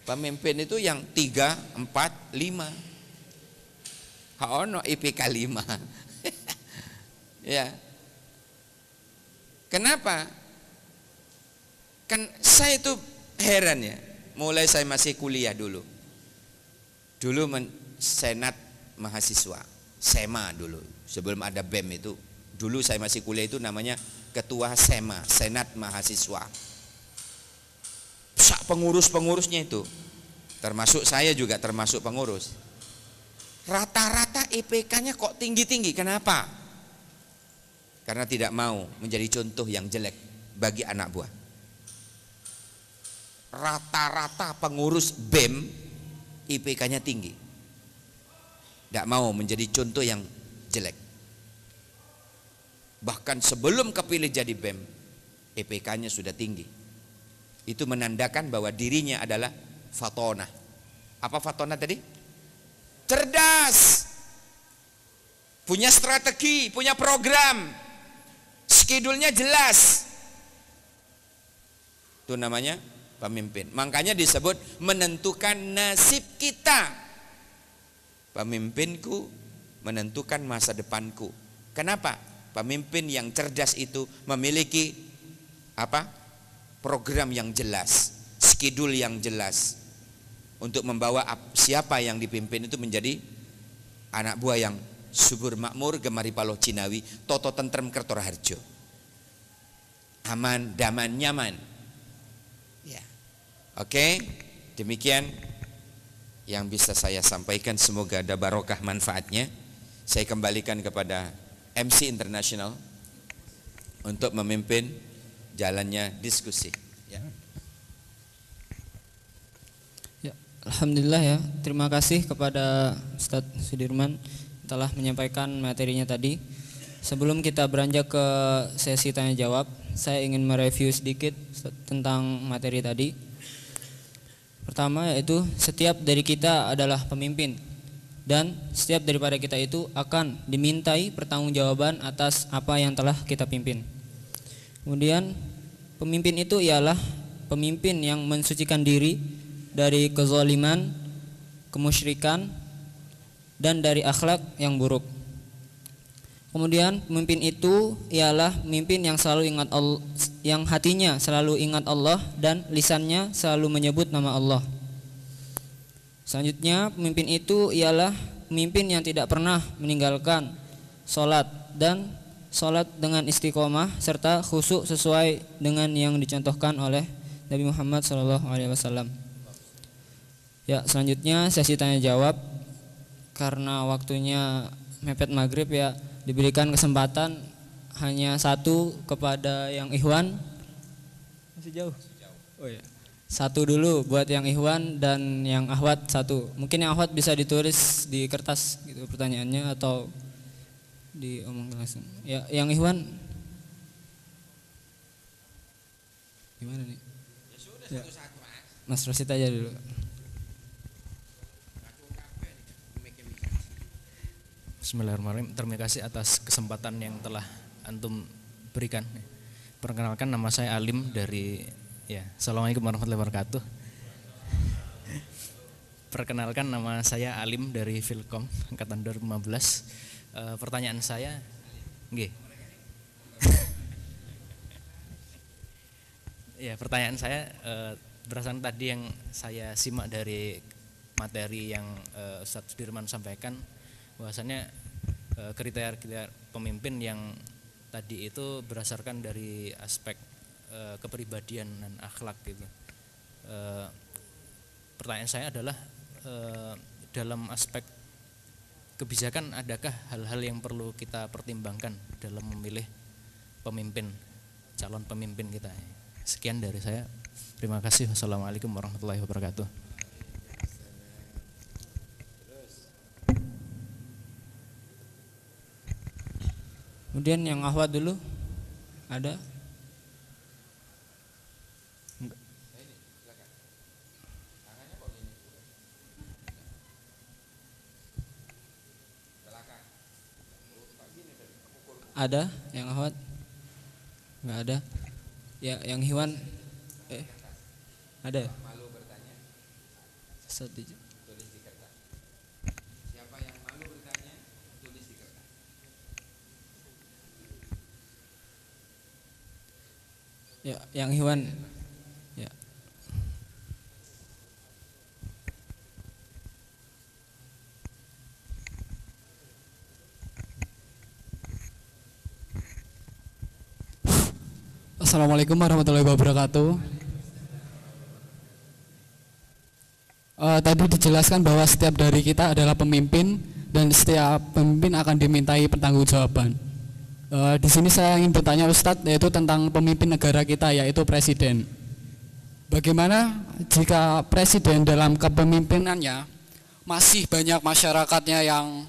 pemimpin itu yang 3, 4, 5. Ono IPK 5. Ya. Kenapa? Kan saya itu heran ya. Mulai saya masih kuliah dulu. Senat mahasiswa, SEMA dulu. Sebelum ada BEM itu, dulu saya masih kuliah itu namanya ketua SEMA, Senat Mahasiswa. Pengurus-pengurusnya itu, termasuk saya juga termasuk pengurus. Rata-rata IPK-nya kok tinggi-tinggi. Kenapa? Karena tidak mau menjadi contoh yang jelek bagi anak buah. Rata-rata pengurus BEM IPK-nya tinggi. Tidak mau menjadi contoh yang jelek. Bahkan sebelum kepilih jadi BEM, IPK-nya sudah tinggi. Itu menandakan bahwa dirinya adalah fatonah. Apa fatonah tadi? cerdas, punya strategi, punya program, schedule-nya jelas. Itu namanya pemimpin. Makanya disebut menentukan nasib kita. Pemimpinku menentukan masa depanku. Kenapa? Pemimpin yang cerdas itu memiliki apa? Program yang jelas, schedule yang jelas untuk membawa siapa yang dipimpin itu menjadi anak buah yang subur makmur, gemari paloh Cinawi, toto tentrem kertor harjo. Aman, daman, nyaman. Ya. Oke, demikian yang bisa saya sampaikan, semoga ada barokah manfaatnya. Saya kembalikan kepada MC International untuk memimpin jalannya diskusi. Ya. Ya, alhamdulillah ya. Terima kasih kepada Ustadz Sudirman telah menyampaikan materinya tadi. Sebelum kita beranjak ke sesi tanya jawab, saya ingin mereview sedikit tentang materi tadi. Pertama yaitu setiap dari kita adalah pemimpin dan setiap daripada kita itu akan dimintai pertanggungjawaban atas apa yang telah kita pimpin. Kemudian pemimpin itu ialah pemimpin yang mensucikan diri dari kezaliman, kemusyrikan, dan dari akhlak yang buruk. Kemudian pemimpin itu ialah pemimpin yang selalu ingat Allah, yang hatinya selalu ingat Allah dan lisannya selalu menyebut nama Allah. Selanjutnya pemimpin itu ialah pemimpin yang tidak pernah meninggalkan sholat dan sholat dengan istiqomah serta khusyuk sesuai dengan yang dicontohkan oleh Nabi Muhammad SAW. Ya, selanjutnya sesi tanya jawab. Karena waktunya mepet maghrib ya, diberikan kesempatan hanya satu kepada yang ikhwan. Masih jauh? Oh ya. Satu dulu buat yang ikhwan dan yang akhwat satu. Mungkin yang akhwat bisa ditulis di kertas gitu pertanyaannya atau diomong langsung. Ya, yang ikhwan gimana nih? Ya. Mas Rosid aja dulu. Bismillahirrahmanirrahim. Terima kasih atas kesempatan yang telah antum berikan. Perkenalkan, nama saya Alim dari Assalamualaikum warahmatullahi wabarakatuh. Perkenalkan, nama saya Alim dari Filkom angkatan 2015. Pertanyaan saya, pertanyaan saya berdasarkan tadi yang saya simak dari materi yang Ustadz Sudirman sampaikan, bahwasannya kriteria pemimpin yang tadi itu berdasarkan dari aspek kepribadian dan akhlak gitu. Pertanyaan saya adalah dalam aspek kebijakan, adakah hal-hal yang perlu kita pertimbangkan dalam memilih pemimpin, calon pemimpin kita? Sekian dari saya. Terima kasih. Wassalamualaikum warahmatullahi wabarakatuh. Kemudian yang akhwat dulu ada? Enggak. Ada yang akhwat? Enggak ada. Ya, yang Ikhwan ada. Malu bertanya? Satu. Tulis di kertas. Siapa yang malu bertanya, tulis di kertas. Ya, yang Ikhwan. Ya. Assalamualaikum warahmatullahi wabarakatuh. Tadi dijelaskan bahwa setiap dari kita adalah pemimpin dan setiap pemimpin akan dimintai pertanggungjawaban. Di sini saya ingin bertanya Ustadz, yaitu tentang pemimpin negara kita, yaitu presiden. Bagaimana jika presiden dalam kepemimpinannya masih banyak masyarakatnya yang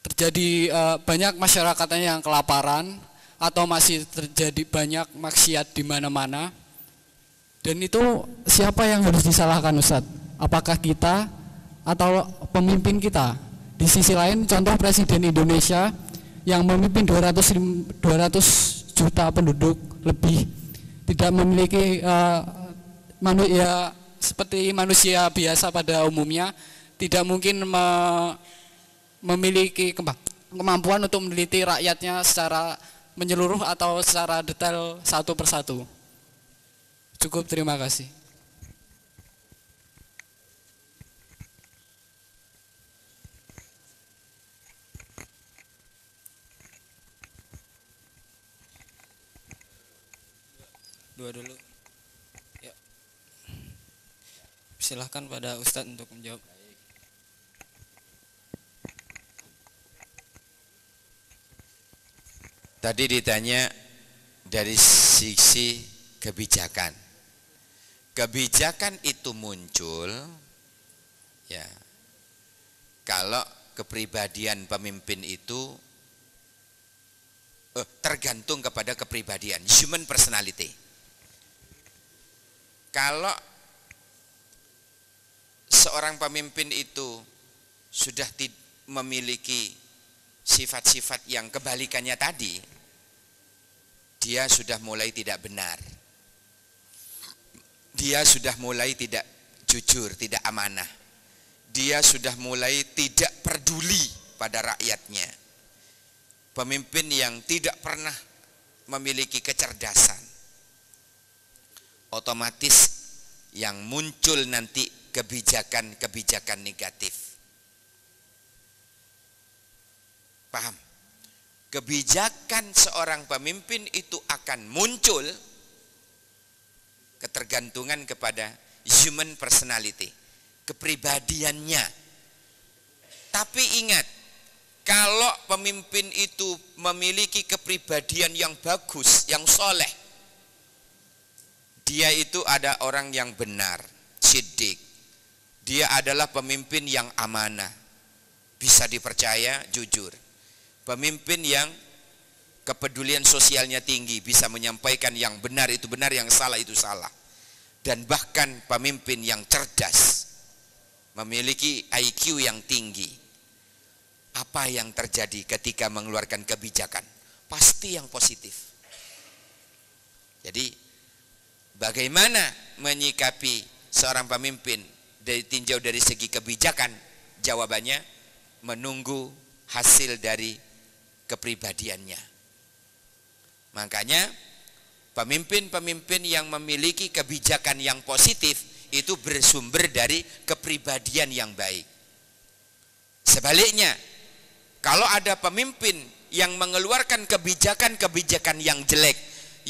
terjadi banyak masyarakatnya yang kelaparan, atau masih terjadi banyak maksiat di mana-mana, dan itu siapa yang harus disalahkan Ustadz? apakah kita atau pemimpin kita. Di sisi lain contoh Presiden Indonesia yang memimpin 200 juta penduduk lebih tidak memiliki seperti manusia biasa pada umumnya, tidak mungkin memiliki kemampuan untuk meneliti rakyatnya secara menyeluruh atau secara detail satu persatu. Cukup, terima kasih. Dua dulu. Ya. Silahkan pada Ustadz untuk menjawab. Tadi ditanya dari sisi kebijakan. Kebijakan itu muncul ya kalau kepribadian pemimpin itu tergantung kepada kepribadian, human personality. Kalau seorang pemimpin itu sudah memiliki sifat-sifat yang kebalikannya tadi, dia sudah mulai tidak benar. Dia sudah mulai tidak jujur, tidak amanah. Dia sudah mulai tidak peduli pada rakyatnya. Pemimpin yang tidak pernah memiliki kecerdasan, otomatis yang muncul nanti kebijakan-kebijakan negatif. Paham? Kebijakan seorang pemimpin itu akan muncul ketergantungan kepada human personality, kepribadiannya. Tapi ingat, kalau pemimpin itu memiliki kepribadian yang bagus, yang soleh, dia itu ada orang yang benar, siddiq. Dia adalah pemimpin yang amanah, bisa dipercaya, jujur. Pemimpin yang kepedulian sosialnya tinggi, bisa menyampaikan yang benar itu benar, yang salah itu salah. Dan bahkan pemimpin yang cerdas, memiliki IQ yang tinggi. Apa yang terjadi ketika mengeluarkan kebijakan? Pasti yang positif. Jadi bagaimana menyikapi seorang pemimpin ditinjau dari segi kebijakan? Jawabannya menunggu hasil dari kepribadiannya. Makanya pemimpin-pemimpin yang memiliki kebijakan yang positif itu bersumber dari kepribadian yang baik. Sebaliknya, kalau ada pemimpin yang mengeluarkan kebijakan-kebijakan yang jelek,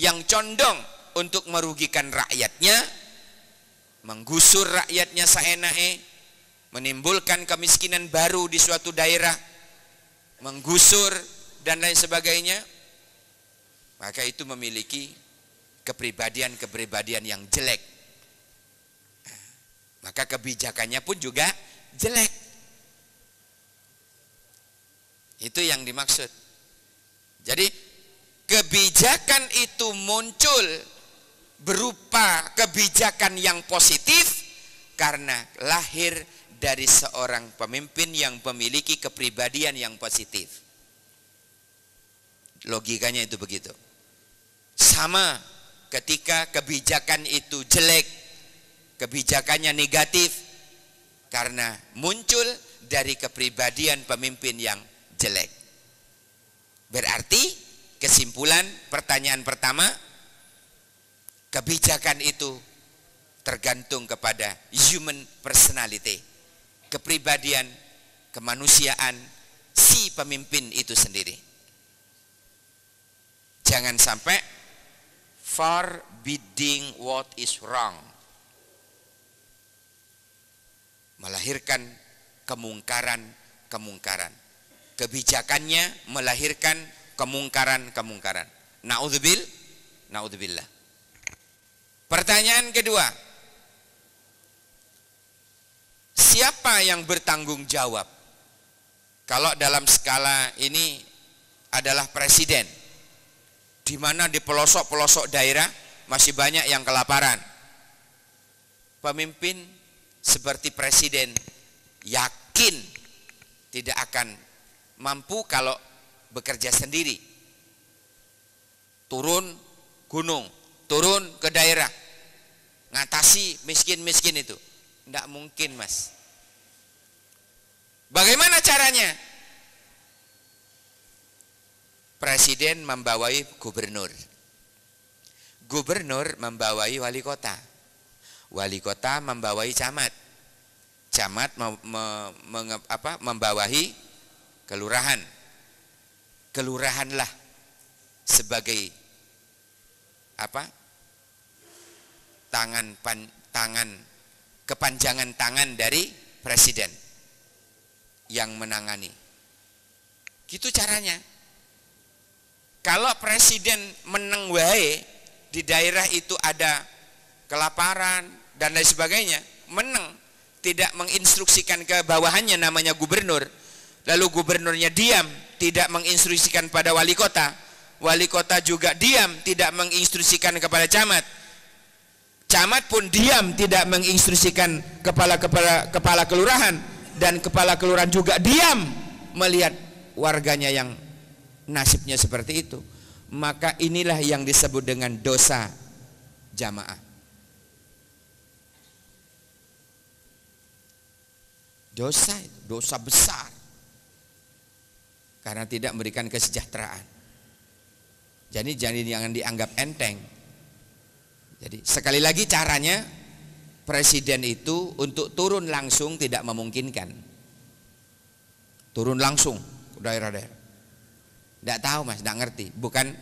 yang condong untuk merugikan rakyatnya, menggusur rakyatnya seenaknya, menimbulkan kemiskinan baru di suatu daerah, menggusur dan lain sebagainya, maka itu memiliki kepribadian yang jelek. Maka kebijakannya pun juga jelek. Itu yang dimaksud. Jadi kebijakan itu muncul berupa kebijakan yang positif karena lahir dari seorang pemimpin yang memiliki kepribadian yang positif. Logikanya itu begitu. Sama ketika kebijakan itu jelek, kebijakannya negatif karena muncul dari kepribadian pemimpin yang jelek. Berarti kesimpulan pertanyaan pertama, kebijakan itu tergantung kepada human personality, kepribadian, kemanusiaan si pemimpin itu sendiri. Jangan sampai forbidding what is wrong, melahirkan kemungkaran. Kebijakannya melahirkan kemungkaran. Naudzubillah. Pertanyaan kedua, siapa yang bertanggung jawab? Kalau dalam skala ini adalah presiden, di mana di pelosok-pelosok daerah masih banyak yang kelaparan. Pemimpin seperti presiden yakin tidak akan mampu kalau bekerja sendiri. Turun gunung, turun ke daerah, ngatasi miskin-miskin itu. Tidak mungkin, Mas. Bagaimana caranya? Presiden membawai gubernur. Gubernur membawai wali kota. Wali kota membawai camat. Camat membawahi kelurahan. Kelurahanlah sebagai kepanjangan tangan dari presiden yang menangani. Gitu caranya. Kalau presiden menang wae, di daerah itu ada kelaparan dan lain sebagainya, menang, tidak menginstruksikan ke bawahannya namanya gubernur, lalu gubernurnya diam, tidak menginstruksikan pada wali kota juga diam, tidak menginstruksikan kepada camat, camat pun diam, tidak menginstruksikan kepala kelurahan, dan kepala kelurahan juga diam melihat warganya yang nasibnya seperti itu. Maka inilah yang disebut dengan dosa jamaah. Dosa besar, karena tidak memberikan kesejahteraan. Jadi jangan dianggap enteng. Jadi sekali lagi caranya, presiden itu untuk turun langsung tidak memungkinkan. Turun langsung ke daerah-daerah. Tidak tahu, Mas, tidak ngerti. Bukan,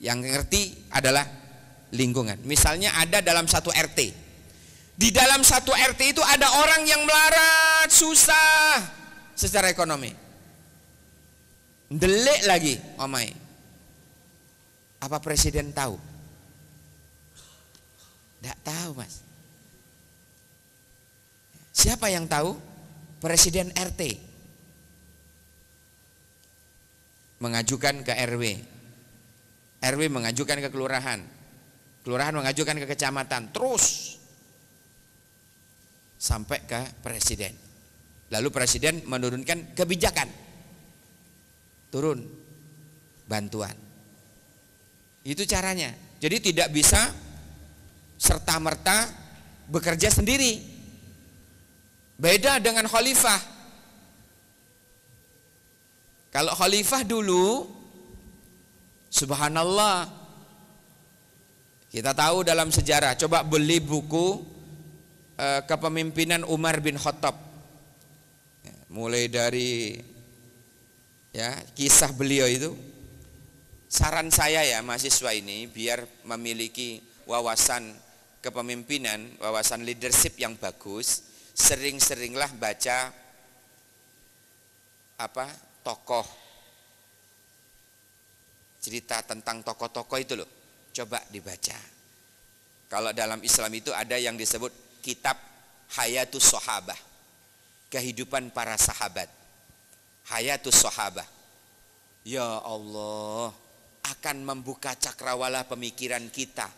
yang ngerti adalah lingkungan. Misalnya ada dalam satu RT. Di dalam satu RT itu ada orang yang melarat, susah secara ekonomi. Delik lagi, omai. Apa presiden tahu? Tidak tahu, Mas. Siapa yang tahu? Presiden RT. Mengajukan ke RW, RW mengajukan ke kelurahan, kelurahan mengajukan ke kecamatan, terus sampai ke presiden. Lalu presiden menurunkan kebijakan, turun bantuan. Itu caranya. Jadi tidak bisa serta-merta bekerja sendiri. Beda dengan khalifah. Kalau khalifah dulu, subhanallah, kita tahu dalam sejarah. Coba beli buku kepemimpinan Umar bin Khattab, mulai dari kisah beliau itu. Saran saya ya mahasiswa ini, biar memiliki wawasan kepemimpinan, wawasan leadership yang bagus, sering-seringlah baca tokoh, cerita tentang tokoh-tokoh itu loh, coba dibaca. Kalau dalam Islam itu ada yang disebut kitab Hayatus Sahabah, kehidupan para sahabat. Hayatus Sahabah, ya Allah, akan membuka cakrawala pemikiran kita.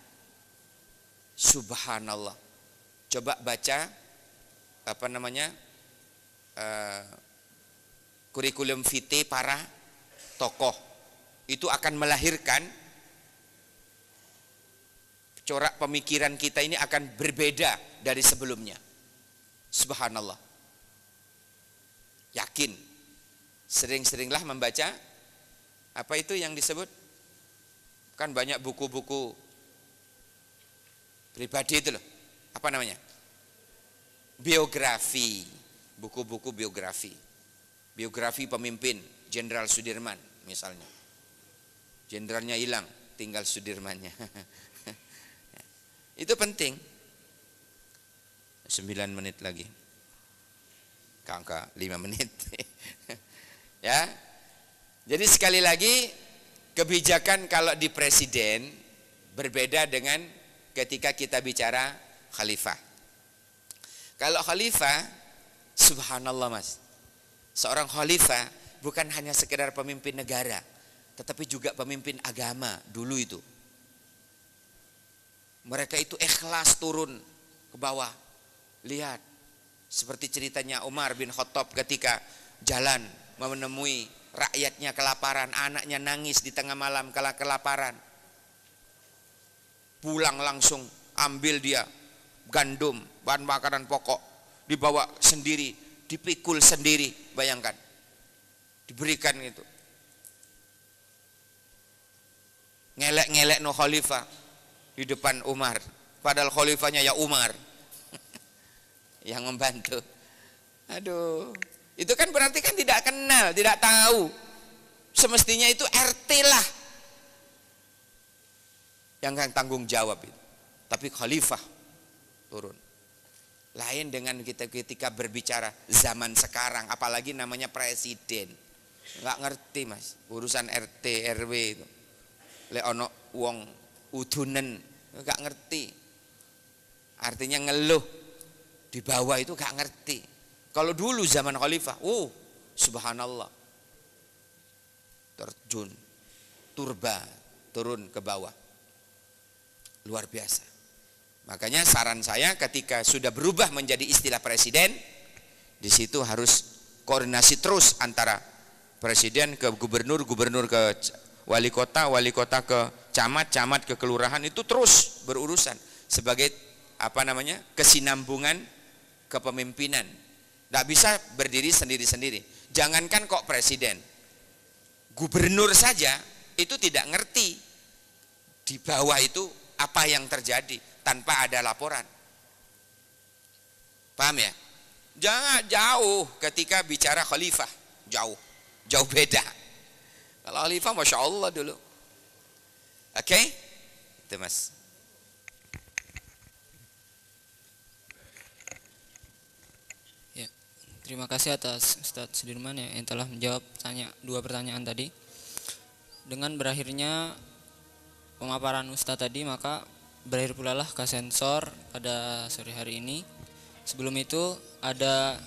Subhanallah. Coba baca kurikulum vitae para tokoh, itu akan melahirkan corak pemikiran kita ini akan berbeda dari sebelumnya. Subhanallah. Yakin. Sering-seringlah membaca apa itu yang disebut, kan banyak buku-buku pribadi itu loh, apa namanya, biografi, buku-buku biografi. Biografi pemimpin Jenderal Sudirman misalnya. Jenderalnya hilang, tinggal Sudirmannya. Itu penting. 9 menit lagi. Angka 5 menit. Ya. Jadi sekali lagi, kebijakan kalau di presiden berbeda dengan ketika kita bicara khalifah. Kalau khalifah, subhanallah Mas, seorang khalifah bukan hanya sekedar pemimpin negara, tetapi juga pemimpin agama dulu itu. Mereka itu ikhlas turun ke bawah. Lihat, seperti ceritanya Umar bin Khattab ketika jalan menemui rakyatnya kelaparan, anaknya nangis di tengah malam kelaparan. Pulang langsung ambil dia gandum, bahan makanan pokok, dibawa sendiri, dipikul sendiri, bayangkan. Diberikan itu. Ngelek-ngelek no khalifah di depan Umar. Padahal khalifahnya ya Umar yang membantu. Aduh, itu kan berarti kan tidak kenal, tidak tahu. Semestinya itu RT lah yang kan tanggung jawab itu. Tapi khalifah turun. Lain dengan kita ketika berbicara zaman sekarang, apalagi namanya presiden. Nggak ngerti mas, urusan RT RW itu. Le ono wong udunen, nggak ngerti. Artinya ngeluh di bawah itu nggak ngerti. Kalau dulu zaman khalifah, subhanallah, terjun turba turun ke bawah, luar biasa. Makanya saran saya ketika sudah berubah menjadi istilah presiden, di situ harus koordinasi terus antara presiden ke gubernur, gubernur ke wali kota ke camat, camat ke kelurahan, itu terus berurusan sebagai kesinambungan kepemimpinan. Tidak bisa berdiri sendiri-sendiri. Jangankan kok presiden, gubernur saja itu tidak ngerti di bawah itu apa yang terjadi tanpa ada laporan. Paham ya? Jangan jauh ketika bicara khalifah, jauh beda. Kalau khalifah masya Allah dulu. Oke? Itu mas. Ya, terima kasih atas Ustadz Sudirman ya, yang telah menjawab dua pertanyaan tadi. Dengan berakhirnya pemaparan Ustadz tadi, maka berakhir pula lah Kasensor pada sore hari ini. Sebelum itu ada